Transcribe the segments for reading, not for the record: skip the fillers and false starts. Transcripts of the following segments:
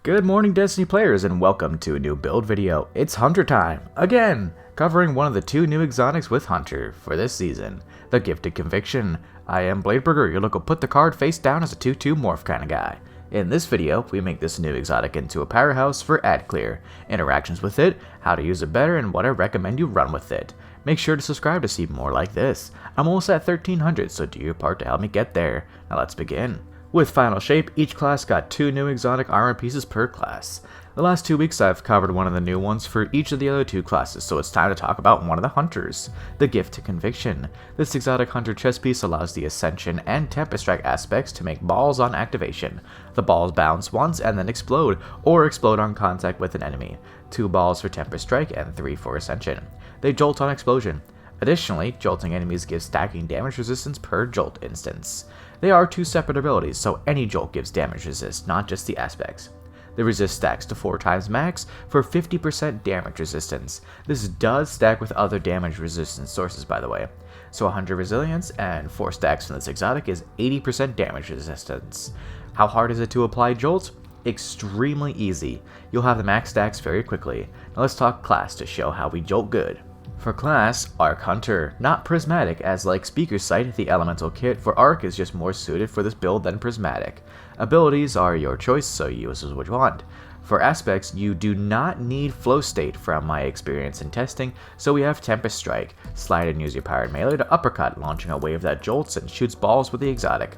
Good morning, Destiny players, and welcome to a new build video. It's Hunter time, again, covering one of the two new exotics with Hunter for this season, the Gifted Conviction. I am Bladeburger, your local put the card face down as a 2-2 morph kind of guy. In this video, we make this new exotic into a powerhouse for ad clear, interactions with it, how to use it better, and what I recommend you run with it. Make sure to subscribe to see more like this. I'm almost at 1300, so do your part to help me get there. Now let's begin. With Final Shape, each class got 2 new exotic armor pieces per class. The last 2 weeks I've covered one of the new ones for each of the other 2 classes, so it's time to talk about one of the hunters, the Gifted Conviction. This exotic hunter chest piece allows the Ascension and Tempest Strike aspects to make balls on activation. The balls bounce once and then explode, or explode on contact with an enemy. 2 balls for Tempest Strike and 3 for Ascension. They jolt on explosion. Additionally, jolting enemies gives stacking damage resistance per jolt instance. They are 2 separate abilities, so any jolt gives damage resist, not just the aspects. The resist stacks to 4 times max for 50% damage resistance. This does stack with other damage resistance sources, by the way. So 100 resilience and 4 stacks from this exotic is 80% damage resistance. How hard is it to apply jolt? Extremely easy. You'll have the max stacks very quickly. Now let's talk class to show how we jolt good. For class, Arc Hunter, not Prismatic, as like Speaker's Sight, the elemental kit for Arc is just more suited for this build than Prismatic. Abilities are your choice, so use what you want. For aspects, you do not need Flow State from my experience in testing, so we have Tempest Strike, slide and use your powered melee to uppercut, launching a wave that jolts and shoots balls with the exotic.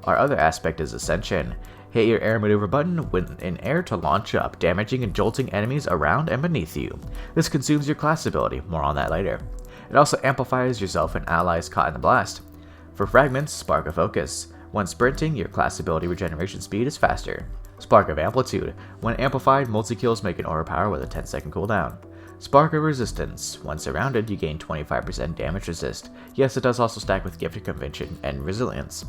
Our other aspect is Ascension. Hit your air maneuver button when in air to launch up, damaging and jolting enemies around and beneath you. This consumes your class ability, more on that later. It also amplifies yourself and allies caught in the blast. For fragments, Spark of Focus. When sprinting, your class ability regeneration speed is faster. Spark of Amplitude. When amplified, multi-kills make an aura power with a 10-second cooldown. Spark of Resistance. When surrounded, you gain 25% damage resist. Yes, it does also stack with Gifted Conviction and Resilience.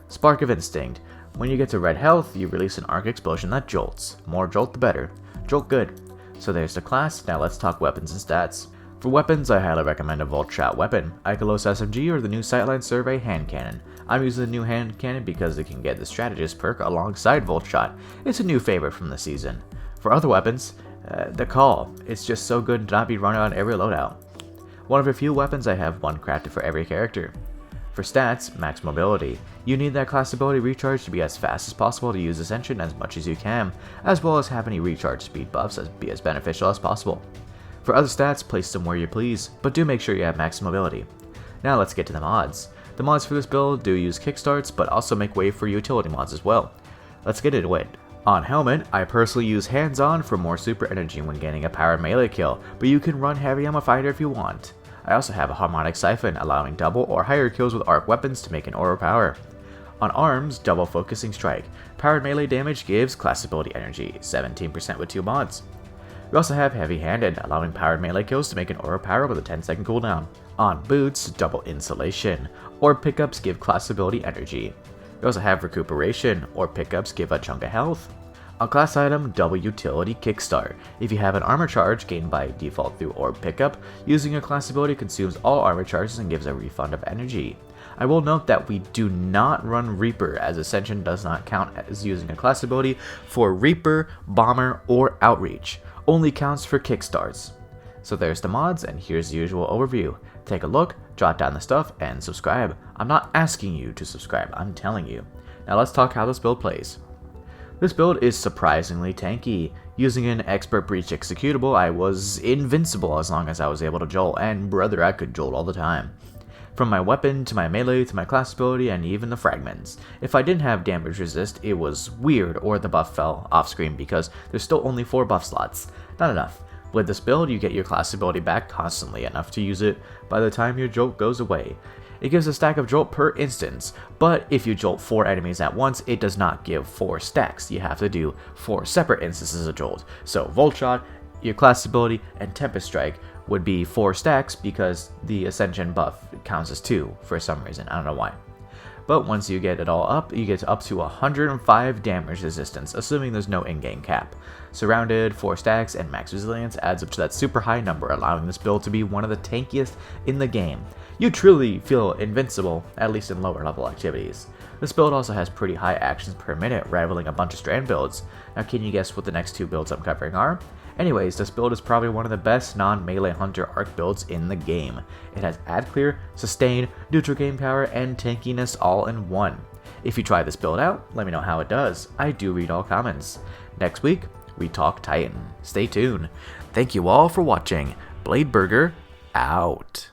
Spark of Instinct. When you get to red health, you release an arc explosion that jolts. More jolt the better. Jolt good. So there's the class, now let's talk weapons and stats. For weapons, I highly recommend a Volt Shot weapon, Ikelos SMG or the new Sightline Survey hand cannon. I'm using the new hand cannon because it can get the Strategist perk alongside Volt Shot. It's a new favorite from the season. For other weapons, the Call. It's just so good to not be run on every loadout. One of a few weapons I have one crafted for every character. For stats, max mobility. You need that class ability recharge to be as fast as possible to use Ascension as much as you can, as well as have any recharge speed buffs as be as beneficial as possible. For other stats, place them where you please, but do make sure you have max mobility. Now let's get to the mods. The mods for this build do use kickstarts, but also make way for utility mods as well. Let's get into it. On Helmet, I personally use Hands On for more super energy when getting a powered melee kill, but you can run Heavy Ammo Fighter if you want. I also have a Harmonic Siphon, allowing double or higher kills with arc weapons to make an aura power. On Arms, Double Focusing Strike. Powered melee damage gives class ability energy, 17% with 2 mods. We also have Heavy Handed, allowing powered melee kills to make an aura power with a 10-second cooldown. On Boots, Double Insulation, or pickups give class ability energy. We also have Recuperation, or pickups give a chunk of health. On class item, Double Utility Kickstart. If you have an armor charge gained by default through orb pickup, using your class ability consumes all armor charges and gives a refund of energy. I will note that we do not run Reaper, as Ascension does not count as using a class ability for Reaper, Bomber, or Outreach. Only counts for kickstarts. So there's the mods, and here's the usual overview. Take a look, jot down the stuff, and subscribe. I'm not asking you to subscribe, I'm telling you. Now let's talk how this build plays. This build is surprisingly tanky. Using an Expert Breach executable, I was invincible as long as I was able to jolt, and brother, I could jolt all the time. From my weapon, to my melee, to my class ability, and even the fragments. If I didn't have damage resist, it was weird, or the buff fell off screen because there's still only 4 buff slots. Not enough. With this build, you get your class ability back constantly, enough to use it by the time your jolt goes away. It gives a stack of jolt per instance, but if you jolt 4 enemies at once, it does not give 4 stacks. You have to do 4 separate instances of jolt. So Volt Shot, your class ability, and Tempest Strike would be 4 stacks because the Ascension buff counts as 2 for some reason. I don't know why. but once you get it all up, you get up to 105 damage resistance, assuming there's no in-game cap. Surrounded, 4 stacks, and max resilience adds up to that super high number, allowing this build to be one of the tankiest in the game. You truly feel invincible, at least in lower level activities. This build also has pretty high actions per minute, rivaling a bunch of strand builds. Now can you guess what the next 2 builds I'm covering are? Anyways, this build is probably one of the best non-melee hunter arc builds in the game. It has ad clear, sustain, neutral game power, and tankiness all in one. If you try this build out, let me know how it does. I do read all comments. Next week, we talk Titan. Stay tuned. Thank you all for watching. Bladeburger out.